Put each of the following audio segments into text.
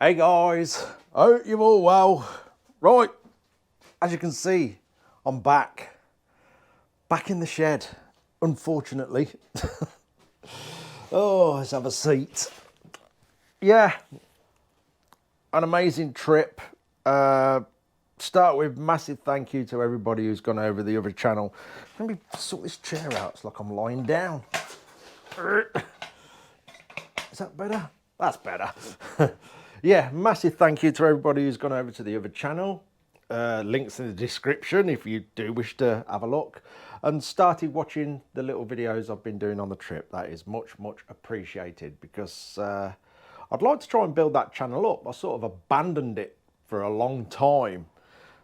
Hey guys, hope you're all well. Right, as you can see, I'm back in the shed, unfortunately. Oh, let's have a seat. Yeah, an amazing trip. Start with massive thank you to everybody who's gone over the other channel. Let me sort this chair out, it's like I'm lying down. Is that better? That's better. Yeah, massive thank you to everybody who's gone over to the other channel. Links in the description if you do wish to have a look. And started watching the little videos I've been doing on the trip. That is much, much appreciated because I'd like to try and build that channel up. I sort of abandoned it for a long time.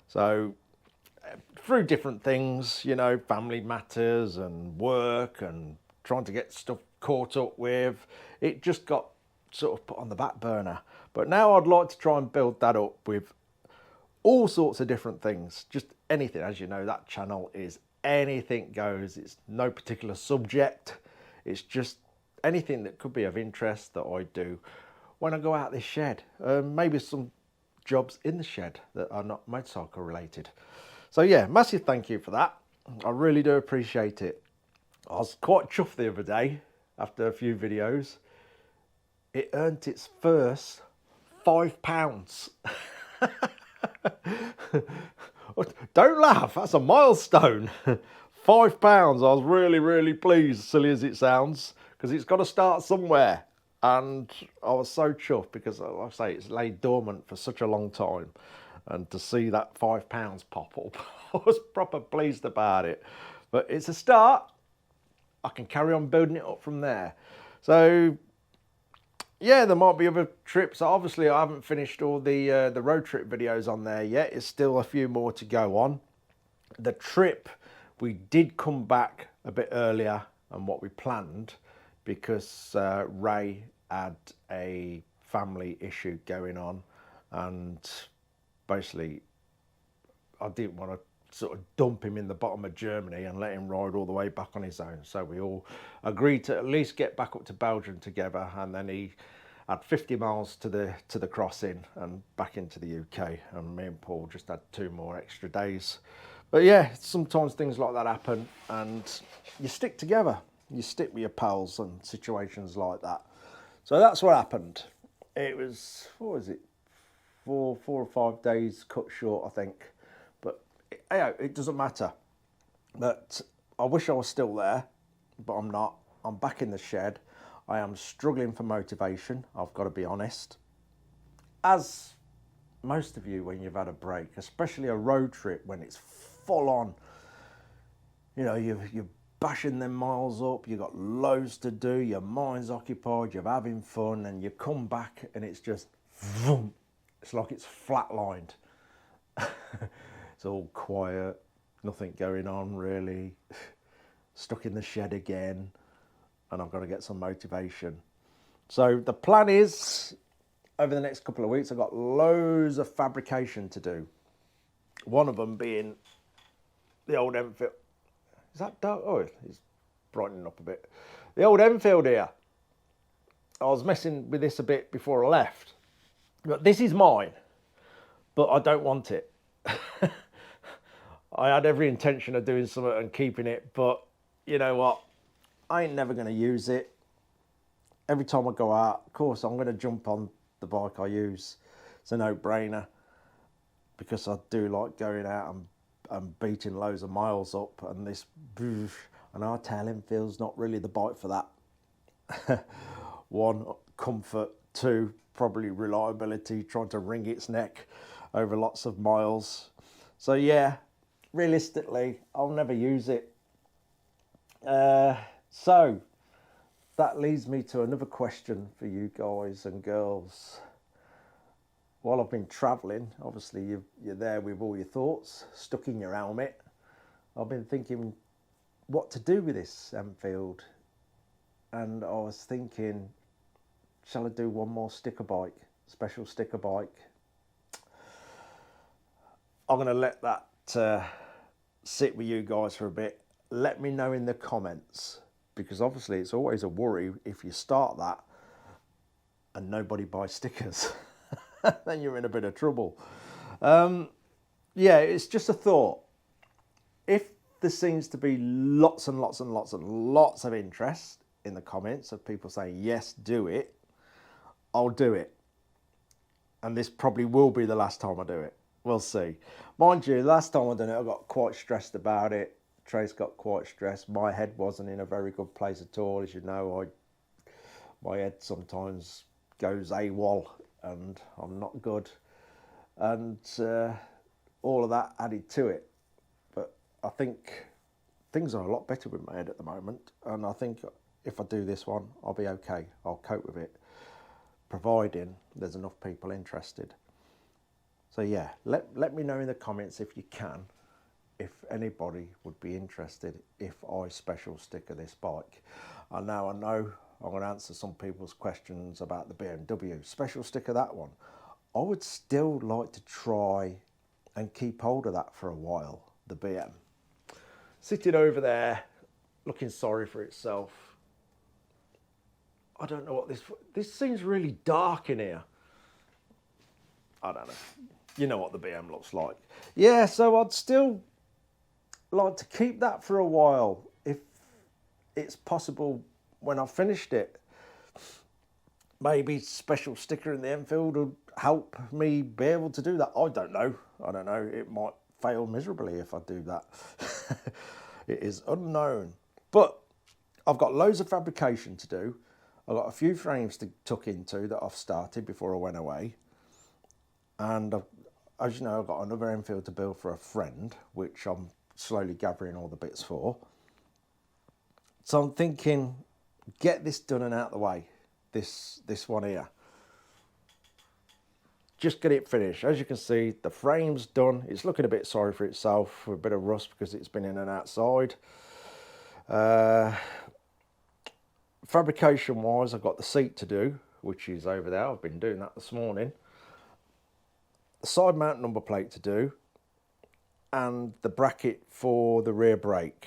So through different things, you know, family matters and work and trying to get stuff caught up with, it just got sort of put on the back burner. But now I'd like to try and build that up with all sorts of different things, just anything. As you know, that channel is anything goes. It's no particular subject. It's just anything that could be of interest that I do when I go out this shed. Maybe some jobs in the shed that are not motorcycle related. So yeah, massive thank you for that. I really do appreciate it. I was quite chuffed the other day after a few videos. It earned its first £5. Don't laugh, that's a milestone. £5. I was really, really pleased, silly as it sounds, because it's got to start somewhere. And I was so chuffed because, like I say, it's laid dormant for such a long time. And to see that £5 pop up, I was proper pleased about it. But it's a start. I can carry on building it up from there. So yeah, there might be other trips. Obviously, I haven't finished all the road trip videos on there yet. There's still a few more to go on. The trip, we did come back a bit earlier than what we planned because Ray had a family issue going on, and basically I didn't want to sort of dump him in the bottom of Germany and let him ride all the way back on his own. So we all agreed to at least get back up to Belgium together, and then he had 50 miles to the crossing and back into the UK, and me and Paul just had 2 more extra days. But yeah, sometimes things like that happen and you stick together. You stick with your pals and situations like that. So that's what happened. It was, what was it, 4 or 5 days cut short, I think. But it doesn't matter. But I wish I was still there, but I'm not. I'm back in the shed. I am struggling for motivation, I've got to be honest. As most of you when you've had a break, especially a road trip when it's full on, you know, you're bashing them miles up, you've got loads to do, your mind's occupied, you're having fun, and you come back and it's just, vroom, it's like it's flatlined. It's all quiet, nothing going on really, stuck in the shed again, and I've got to get some motivation. So the plan is, over the next couple of weeks, I've got loads of fabrication to do. One of them being the old Enfield. Is that dark? Oh, it's brightening up a bit. The old Enfield here. I was messing with this a bit before I left. But this is mine, but I don't want it. I had every intention of doing something and keeping it, but you know what? I ain't never going to use it. Every time I go out, of course, I'm going to jump on the bike I use. It's a no-brainer because I do like going out and beating loads of miles up, and this, and our tail Enfield's not really the bike for that. 1, comfort. 2, probably reliability, trying to wring its neck over lots of miles. So yeah, realistically, I'll never use it. So that leads me to another question for you guys and girls. While I've been travelling, obviously you're there with all your thoughts, stuck in your helmet. I've been thinking what to do with this Enfield. And I was thinking, shall I do one more sticker bike, special sticker bike? I'm going to let that sit with you guys for a bit. Let me know in the comments, because obviously it's always a worry if you start that and nobody buys stickers. then you're in a bit of trouble. Yeah, it's just a thought. If there seems to be lots and lots and lots and lots of interest in the comments of people saying, yes, do it, I'll do it. And this probably will be the last time I do it. We'll see. Mind you, last time I done it, I got quite stressed about it. Trace got quite stressed. My head wasn't in a very good place at all. As you know, my head sometimes goes AWOL and I'm not good. And all of that added to it. But I think things are a lot better with my head at the moment. And I think if I do this one, I'll be okay. I'll cope with it, providing there's enough people interested. So yeah, let me know in the comments if you can, if anybody would be interested if I special sticker this bike. And now I know I'm going to answer some people's questions about the BMW. Special sticker that one. I would still like to try and keep hold of that for a while, the BM. Sitting over there, looking sorry for itself. I don't know what this seems really dark in here. I don't know. You know what the BM looks like. Yeah, so I'd still like to keep that for a while if it's possible when I've finished it. Maybe special sticker in the Enfield would help me be able to do that. I don't know. It might fail miserably if I do that. It is unknown. But I've got loads of fabrication to do. I've got a few frames to tuck into that I've started before I went away. And as you know, I've got another Enfield to build for a friend, which I'm slowly gathering all the bits for. So I'm thinking, get this done and out of the way. This one here. Just get it finished. As you can see, the frame's done. It's looking a bit sorry for itself, for a bit of rust because it's been in and outside. Fabrication wise, I've got the seat to do, which is over there. I've been doing that this morning. The side mount number plate to do, and the bracket for the rear brake.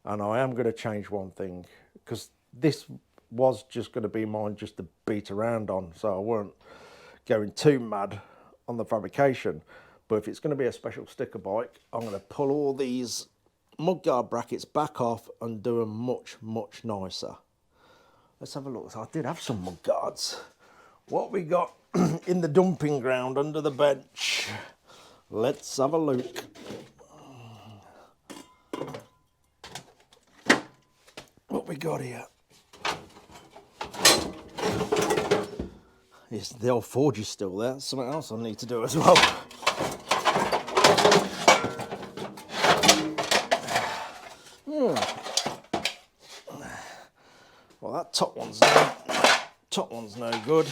And I am going to change one thing, because this was just going to be mine just to beat around on, so I weren't going too mad on the fabrication. But if it's going to be a special sticker bike, I'm going to pull all these mudguard brackets back off and do them much, much nicer. Let's have a look. So I did have some mudguards. What we got in the dumping ground under the bench? Let's have a look. What we got here? Yes, the old forge is still there. Something else I need to do as well. Well, that top one's no good.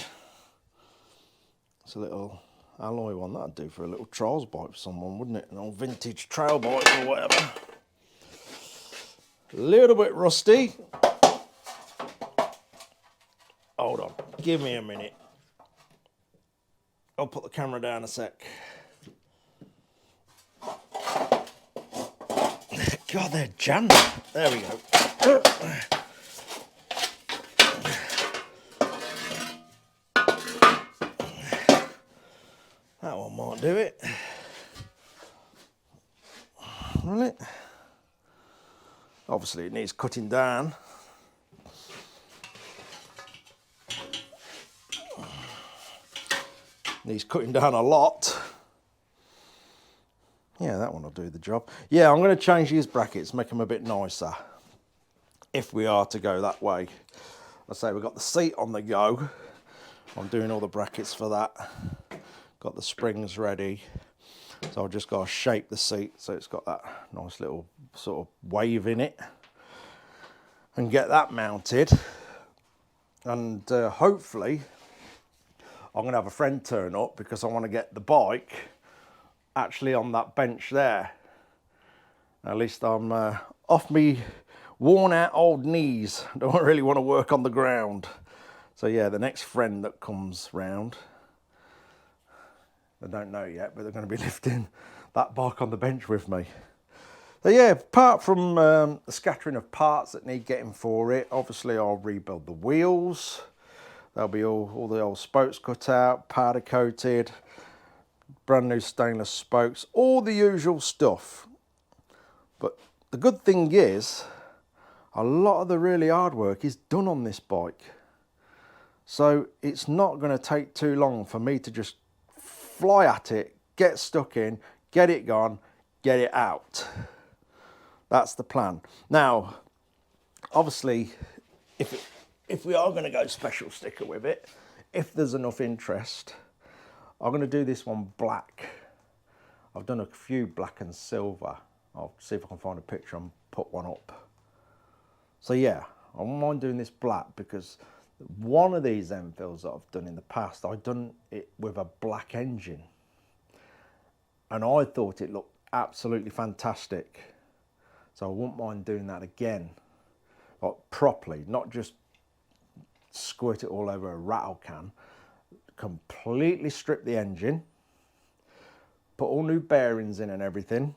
It's a little alloy one. That'd do for a little trials bike for someone, wouldn't it? An old vintage trail bike or whatever. A little bit rusty. Hold on, give me a minute. I'll put the camera down a sec. God, they're jammed. There we go. That one might do it. Will it? Obviously it needs cutting down. Needs cutting down a lot. Yeah, that one will do the job. Yeah, I'm going to change these brackets, make them a bit nicer, if we are to go that way. I say we've got the seat on the go. I'm doing all the brackets for that. Got the springs ready. So I've just got to shape the seat so it's got that nice little sort of wave in it. And get that mounted. And hopefully I'm going to have a friend turn up, because I want to get the bike actually on that bench there. At least I'm off me worn out old knees. I don't really want to work on the ground. So yeah, the next friend that comes round, I don't know yet, but they're going to be lifting that bike on the bench with me. So yeah, apart from the scattering of parts that need getting for it, obviously I'll rebuild the wheels. There'll be all the old spokes cut out, powder coated, brand new stainless spokes, all the usual stuff. But the good thing is, a lot of the really hard work is done on this bike. So it's not going to take too long for me to just fly at it, get stuck in, get it gone, get it out. That's the plan. Now, obviously, if we are going to go special sticker with it, if there's enough interest, I'm going to do this one black. I've done a few black and silver. I'll see if I can find a picture and put one up. So yeah, I don't mind doing this black because one of these Enfields that I've done in the past, I've done it with a black engine. And I thought it looked absolutely fantastic. So I wouldn't mind doing that again, like properly, not just squirt it all over a rattle can. Completely strip the engine, put all new bearings in and everything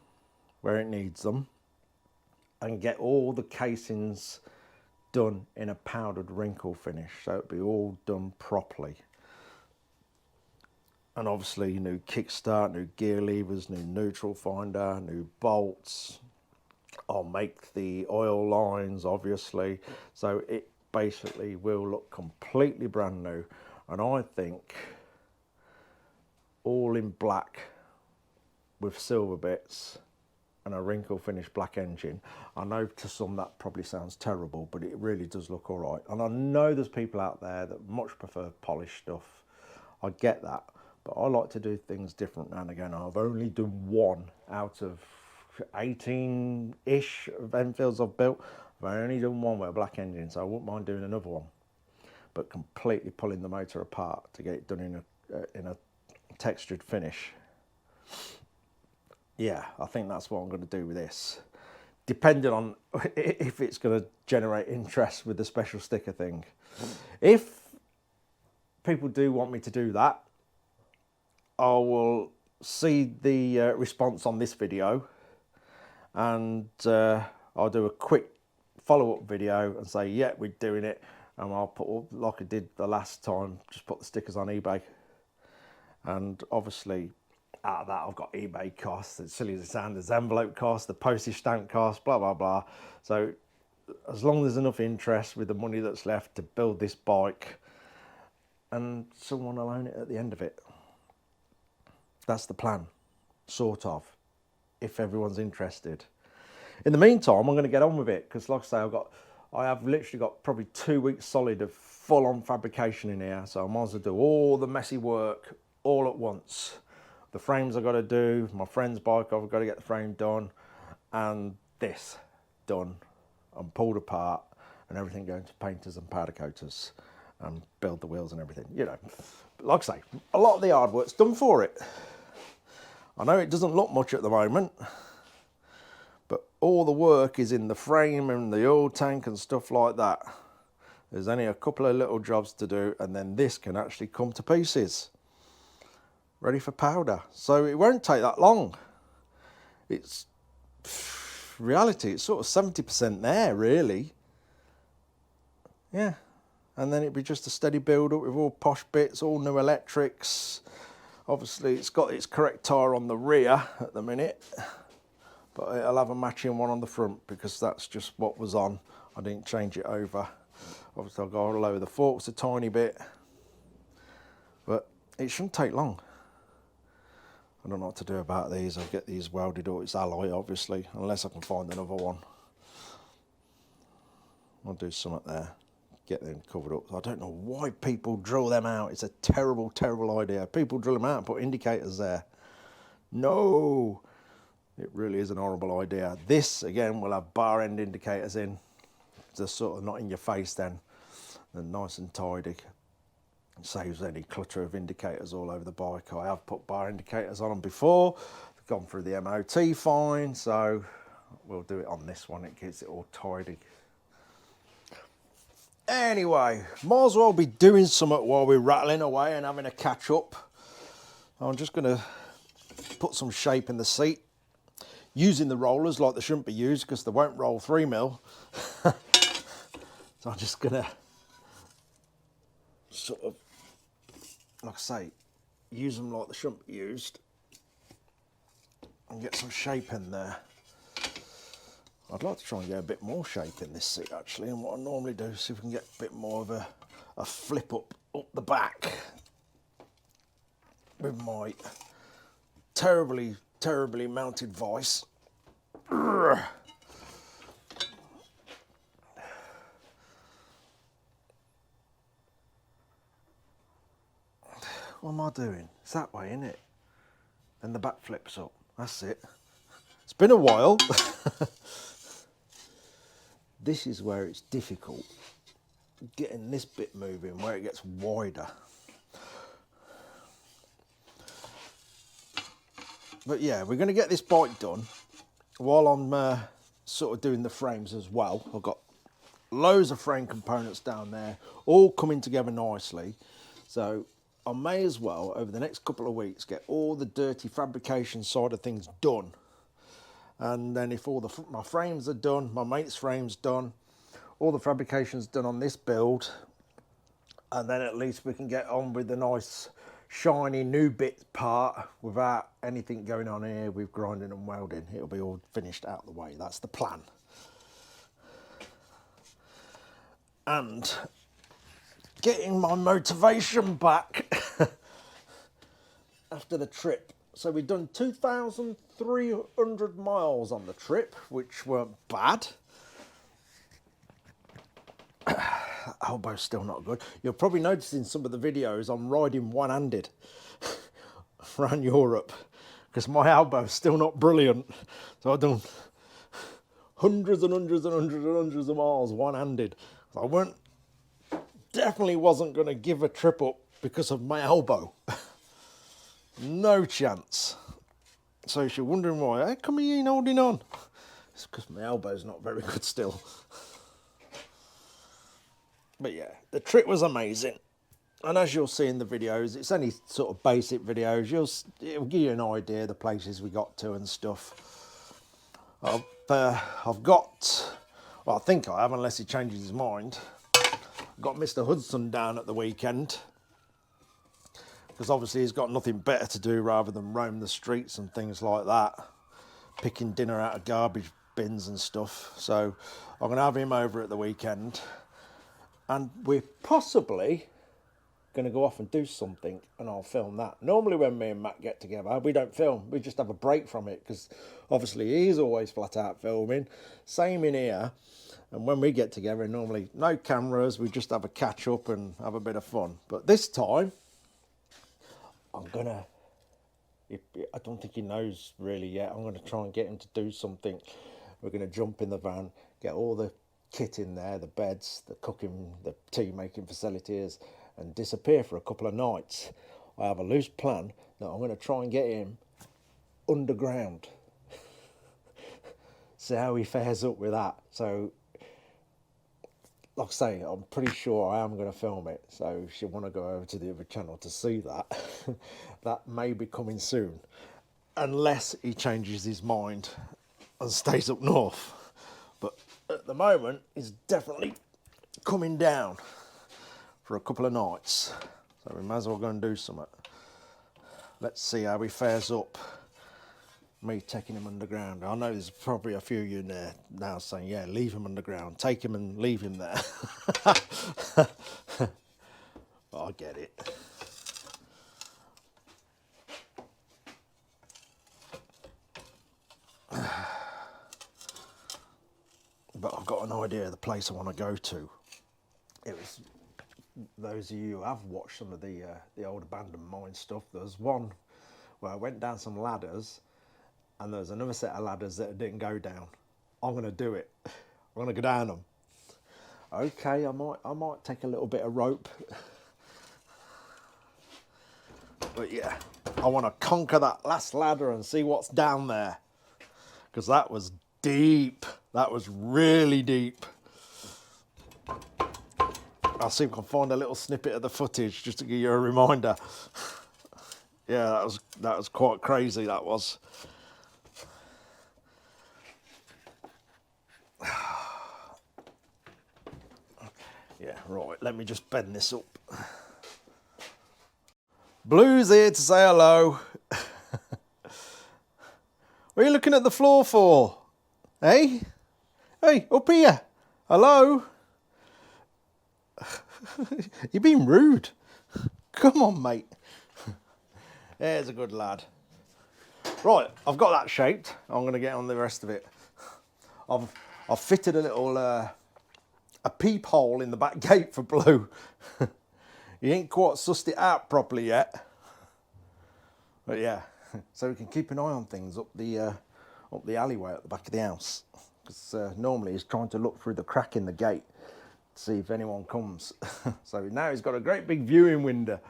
where it needs them, and get all the casings done in a powdered wrinkle finish, so it'll be all done properly. And obviously new kickstart, new gear levers, new neutral finder, new bolts. I'll make the oil lines, obviously, so it basically will look completely brand new. And I think all in black with silver bits and a wrinkle finished black engine. I know to some that probably sounds terrible, but it really does look all right. And I know there's people out there that much prefer polished stuff. I get that, but I like to do things different now and again. I've only done one out of 18-ish of Enfields I've built. I've only done one with a black engine, so I wouldn't mind doing another one. But completely pulling the motor apart to get it done in a textured finish. Yeah, I think that's what I'm going to do with this, depending on if it's going to generate interest with the special sticker thing. If people do want me to do that, I will see the response on this video, and I'll do a quick follow-up video and say, yeah, we're doing it, and I'll put, like I did the last time, just put the stickers on eBay. And obviously out of that I've got eBay costs, as silly as it sounds, there's envelope costs, the postage stamp costs, blah blah blah. So as long as there's enough interest with the money that's left to build this bike, and someone will own it at the end of it. That's the plan, sort of, if everyone's interested. In the meantime, I'm going to get on with it, because like I say, I have literally got probably 2 weeks solid of full-on fabrication in here, so I might as well do all the messy work all at once. The frames I've got to do, my friend's bike, I've got to get the frame done, and this done and pulled apart, and everything going to painters and powder coaters and build the wheels and everything. You know, like I say, a lot of the hard work's done for it. I know it doesn't look much at the moment, but all the work is in the frame and the oil tank and stuff like that. There's only a couple of little jobs to do, and then this can actually come to pieces, ready for powder. So it won't take that long. It's reality, it's sort of 70% there, really. Yeah, and then it'd be just a steady build up with all posh bits, all new electrics. Obviously it's got its correct tyre on the rear at the minute, but it'll have a matching one on the front, because that's just what was on. I didn't change it over. Obviously I'll go lower the forks a tiny bit, but it shouldn't take long. I don't know what to do about these. I'll get these welded up. It's alloy, obviously, unless I can find another one. I'll do something there, get them covered up. I don't know why people drill them out. It's a terrible, terrible idea. People drill them out and put indicators there. No, it really is an horrible idea. This, again, will have bar end indicators in. Just sort of not in your face then. They're nice and tidy. It saves any clutter of indicators all over the bike. I have put bar indicators on them before. They've gone through the MOT fine, so we'll do it on this one. It keeps it all tidy. Anyway, might as well be doing something while we're rattling away and having a catch up. I'm just going to put some shape in the seat, using the rollers like they shouldn't be used, because they won't roll 3mm. So I'm just going to sort of, like I say, use them like they shouldn't be used and get some shape in there. I'd like to try and get a bit more shape in this seat actually, and what I normally do is see if we can get a bit more of a flip up the back with my terribly mounted vice. What am I doing? It's that way, isn't it? And the back flips up. That's it. It's been a while. This is where it's difficult, getting this bit moving where it gets wider. But yeah, we're going to get this bike done while I'm sort of doing the frames as well. I've got loads of frame components down there, all coming together nicely. So I may as well, over the next couple of weeks, get all the dirty fabrication side of things done. And then if all my frames are done, my mate's frame's done, all the fabrication's done on this build, and then at least we can get on with the nice shiny new bit part without anything going on here with grinding and welding. It'll be all finished out of the way. That's the plan. And getting my motivation back after the trip. So we've done 2,300 miles on the trip, which weren't bad. Elbow's still not good. You'll probably notice in some of the videos I'm riding one-handed around Europe because my elbow's still not brilliant. So I've done hundreds and hundreds and hundreds and hundreds of miles one-handed. So definitely wasn't going to give a trip up because of my elbow. No chance. So if you're wondering why, how come you ain't holding on? It's because my elbow's not very good still. But yeah, the trip was amazing. And as you'll see in the videos, it's only sort of basic videos. It'll give you an idea of the places we got to and stuff. I've got, well, I think I have, unless he changes his mind. I've got Mr. Hudson down at the weekend, because obviously he's got nothing better to do rather than roam the streets and things like that, picking dinner out of garbage bins and stuff. So I'm going to have him over at the weekend, and we're possibly going to go off and do something, and I'll film that. Normally when me and Matt get together, we don't film, we just have a break from it, because obviously he's always flat out filming. Same in here. And when we get together, normally no cameras, we just have a catch up and have a bit of fun. But this time, I don't think he knows really yet. I'm going to try and get him to do something. We're going to jump in the van, get all the kit in there, the beds, the cooking, the tea making facilities, and disappear for a couple of nights. I have a loose plan that I'm going to try and get him underground. See how he fares up with that. So, like I say, I'm pretty sure I am going to film it. So if you want to go over to the other channel to see that, that may be coming soon. Unless he changes his mind and stays up north. But at the moment, he's definitely coming down for a couple of nights. So we might as well go and do something. Let's see how he fares up. Me taking him underground. I know there's probably a few of you in there now saying, yeah, leave him underground. Take him and leave him there. I get it. But I've got an idea of the place I want to go to. It was, those of you who have watched some of the old abandoned mine stuff, there's one where I went down some ladders, and there's another set of ladders that didn't go down. I'm going to do it. I'm going to go down them. Okay, I might take a little bit of rope. But yeah, I want to conquer that last ladder and see what's down there. Because that was deep. That was really deep. I'll see if I can find a little snippet of the footage just to give you a reminder. Yeah, that was quite crazy, that was. Yeah, right, let me just bend this up. Blue's here to say hello. What are you looking at the floor for? Hey? Hey, up here. Hello? You're being rude. Come on, mate. There's a good lad. Right, I've got that shaped. I'm going to get on the rest of it. I've fitted a little a peephole in the back gate for Blue. He ain't quite sussed it out properly yet. But yeah, so we can keep an eye on things up the alleyway at the back of the house. Because normally he's trying to look through the crack in the gate to see if anyone comes. So now he's got a great big viewing window.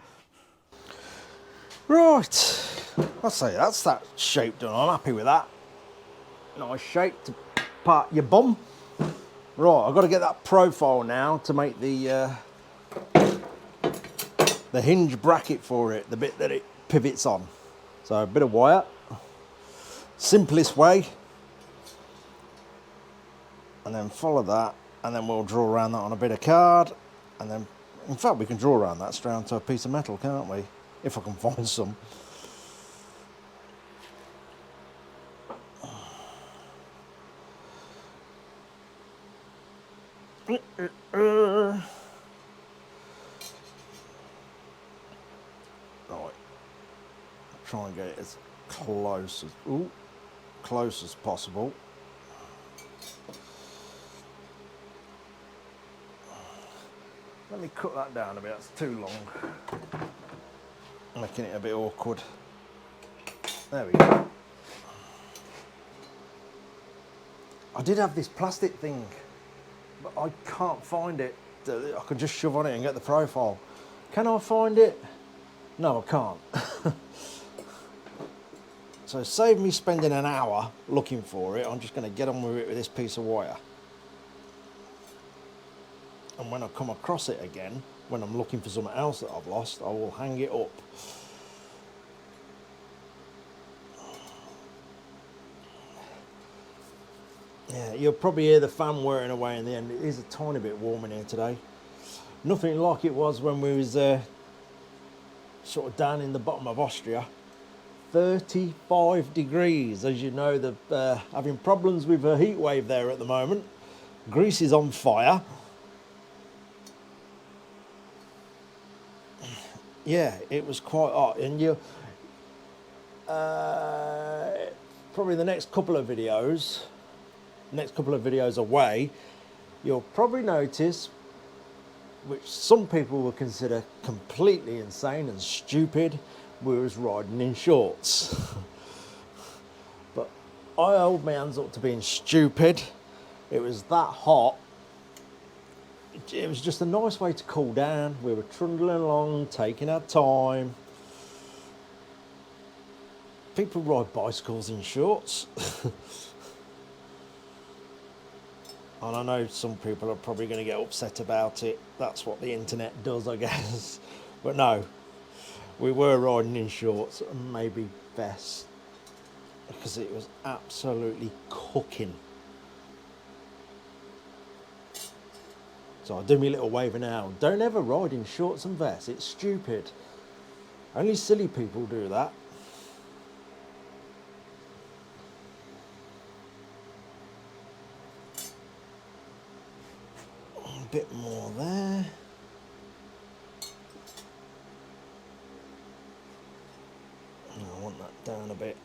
Right, I'll say that's that shape done. I'm happy with that. Nice shape to part your bum. Right, I've got to get that profile now to make the hinge bracket for it, the bit that it pivots on. So a bit of wire, simplest way, and then follow that, and then we'll draw around that on a bit of card, and then, in fact, we can draw around that straight onto a piece of metal, can't we? If I can find some. Right. Try and get it as close as possible. Let me cut that down a bit, that's too long. Making it a bit awkward. There we go. I did have this plastic thing, but I can't find it. I can just shove on it and get the profile. Can I find it? No, I can't. So save me spending an hour looking for it. I'm just going to get on with it with this piece of wire. And when I come across it again, when I'm looking for something else that I've lost, I will hang it up. Yeah, you'll probably hear the fan whirring away in the end. It is a tiny bit warm in here today. Nothing like it was when we was sort of down in the bottom of Austria. 35 degrees. As you know, they're having problems with a heat wave there at the moment. Greece is on fire. Yeah, it was quite hot, and you probably the next couple of videos away, you'll probably notice, which some people will consider completely insane and stupid, we was riding in shorts. But I hold my hands up to being stupid. It was that hot. It was just a nice way to cool down. We were trundling along, taking our time. People ride bicycles in shorts. And I know some people are probably going to get upset about it. That's what the internet does, I guess. But no, we were riding in shorts and maybe vests because it was absolutely cooking. So I'll do me little waving now. Don't ever ride in shorts and vests. It's stupid. Only silly people do that. A bit more there. I want that down a bit.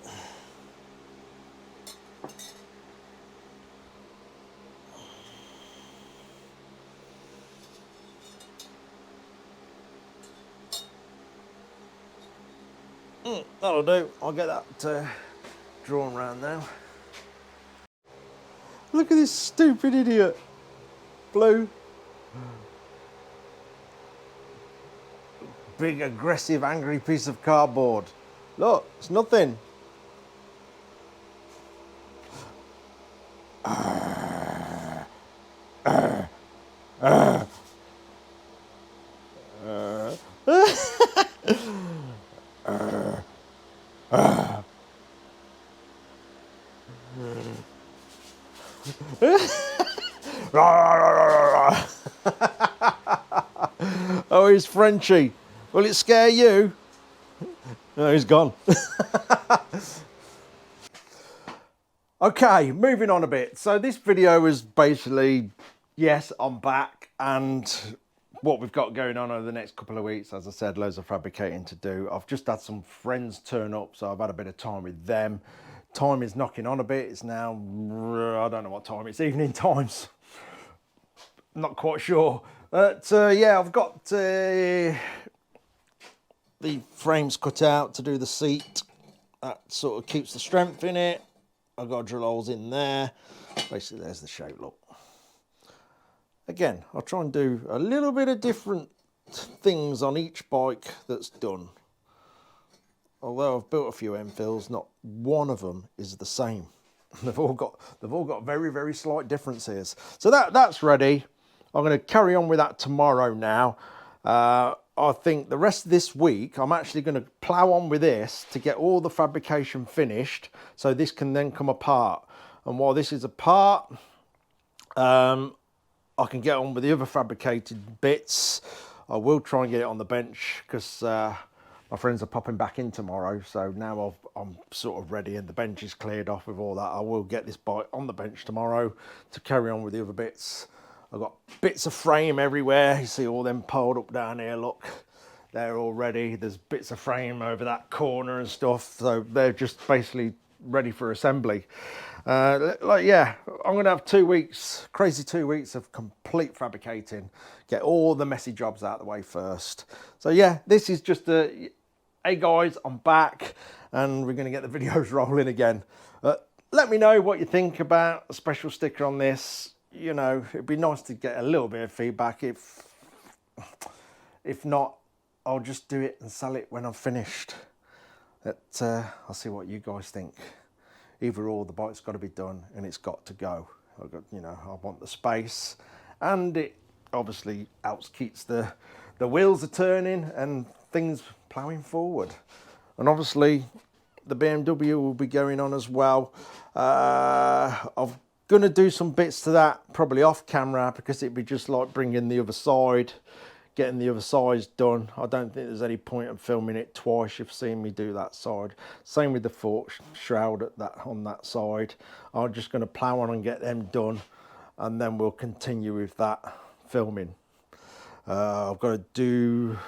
That'll do. I'll get that drawn around now. Look at this stupid idiot. Blue. Big, aggressive, angry piece of cardboard. Look, it's nothing. Oh, he's Frenchy. Will it scare you? No, he's gone. Okay, moving on a bit. So this video is basically, yes, I'm back, and what we've got going on over the next couple of weeks, as I said, loads of fabricating to do. I've just had some friends turn up, so I've had a bit of time with them. Time is knocking on a bit. It's now, I don't know what time, it's evening times. Not quite sure. But yeah, I've got the frames cut out to do the seat. That sort of keeps the strength in it. I've got drill holes in there. Basically, there's the shape, look. Again, I'll try and do a little bit of different things on each bike that's done. Although I've built a few M-fills, not one of them is the same. They've all got very, very slight differences. So that's ready. I'm going to carry on with that tomorrow now. I think the rest of this week, I'm actually going to plough on with this to get all the fabrication finished, so this can then come apart. And while this is apart, I can get on with the other fabricated bits. I will try and get it on the bench because my friends are popping back in tomorrow. So now I'm sort of ready and the bench is cleared off with all that. I will get this bike on the bench tomorrow to carry on with the other bits. I've got bits of frame everywhere. You see all them piled up down here, look. They're all ready. There's bits of frame over that corner and stuff. So they're just basically ready for assembly. Yeah, I'm going to have 2 weeks, crazy 2 weeks of complete fabricating. Get all the messy jobs out of the way first. So yeah, this is just a, hey guys, I'm back and we're going to get the videos rolling again. Let me know what you think about a special sticker on this. You know, it'd be nice to get a little bit of feedback. If not, I'll just do it and sell it when I'm finished. I'll see what you guys think. Either or, the bike's got to be done and it's got to go. I've got, you know, I want the space, and it obviously helps keeps the wheels are turning and things ploughing forward. And obviously, the BMW will be going on as well. I've going to do some bits to that probably off camera because it'd be just like bringing the other side, getting the other side done. I don't think there's any point in filming it twice. You've seen me do that side. Same with the fork shroud on that side. I'm just going to plough on and get them done, and then we'll continue with that filming. I've got to do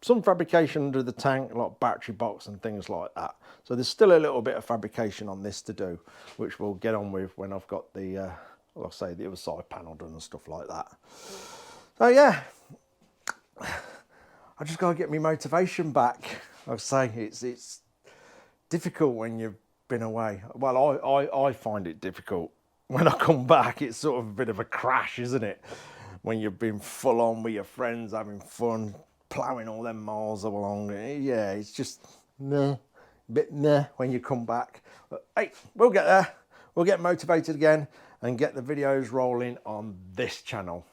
some fabrication under the tank, like battery box and things like that. So there's still a little bit of fabrication on this to do, which we'll get on with when I've got the, well, I'll say the other side panel done and stuff like that. So yeah, I just got to get my motivation back. I'll say it's difficult when you've been away. Well, I find it difficult. When I come back, it's sort of a bit of a crash, isn't it? When you've been full on with your friends, having fun, ploughing all them miles along. Yeah, it's just nah, bit nah when you come back. But hey, we'll get there. We'll get motivated again and get the videos rolling on this channel.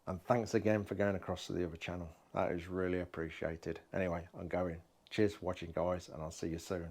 And thanks again for going across to the other channel. That is really appreciated. Anyway, I'm going. Cheers for watching, guys, and I'll see you soon.